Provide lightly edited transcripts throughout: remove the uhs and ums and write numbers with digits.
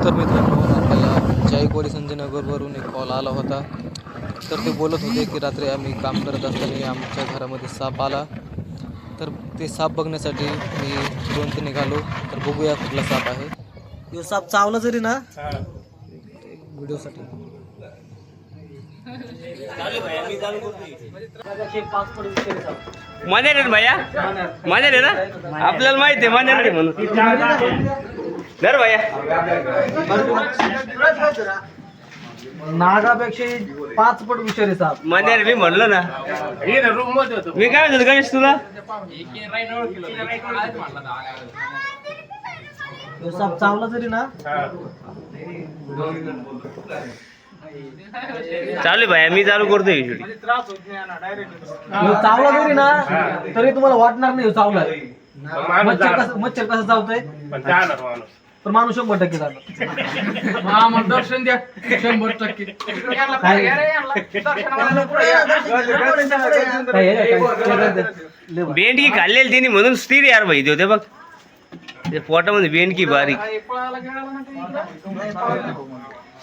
तर मित्रांनो, आपल्याला जायकवाडी संजयनगरवरून एक कॉल आला होता. तर ते बोलत होते की रात्री आम्ही काम करत असताना आमच्या घरामध्ये साप आला. तर ते साप बघण्यासाठी मी तुरंत निघालो. तर बघूया कुठला साप आहे. तो साप चावला जरी ना व्हिडिओसाठी. मजा रे भैया, मजा रे ना, आपल्याला माहिती आहे मजा रे म्हणून. धर भैया. नागापेक्षा 5 पट विषारी साप. मजा रे, मी म्हणलो ना. मी काय म्हणतो गणेश तुला, तो साप चावला जरी ना चालू भैया, मी चालू करतोय. चावला जरी ना तरी तुम्हाला वाटणार नाही चावला. मच्छर कसं चावतोय तर माणूस 100% जाणार. दर्शन द्या 100%. बेंडकी खाल्लेली त्यांनी म्हणून स्थिर यार भाई होते बघ, ते पोटामध्ये बेंडकी बारीक.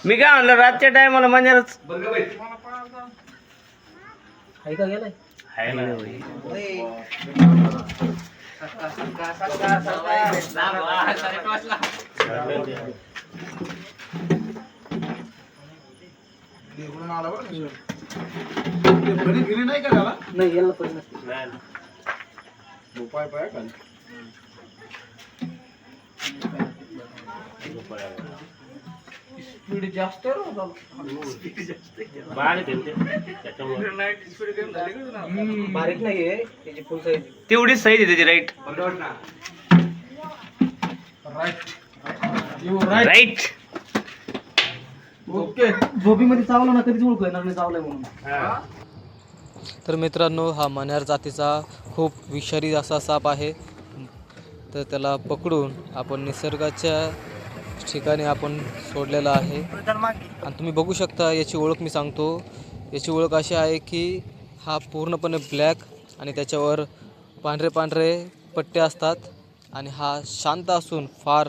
मी काय म्हणलं रातच्या टायमाला मंजारच ऐका गेलाय. नाही याला पण स्पीड जास्त बारीक नाहीये त्याची फुल साईज. तेवढीच सही त्याची. Right right. ओके. झोपीमध्ये चावलं ना कधीच ओळखू येणार नाही चावलंय म्हणून. तर मित्रांनो, हा मण्यार जातीचा खूप विषारी असा साप आहे. तर त्याला पकडून आपण निसर्गाच्या ठिकाणी आपण सोडलेला आहे. आणि तुम्ही बघू शकता याची ओळख मी सांगतो. याची ओळख अशी आहे की हा पूर्णपणे ब्लॅक आणि त्याच्यावर पांढरे पांढरे पट्टे असतात. आणि हा शांत असून फार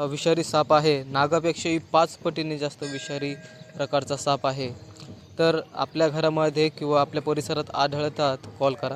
विषारी साप आहे. नागापेक्षाही 5 पटीने जास्त विषारी प्रकारचा साप आहे. तर आपल्या घरामध्ये किंवा आपल्या परिसरात आढळतात कॉल करा.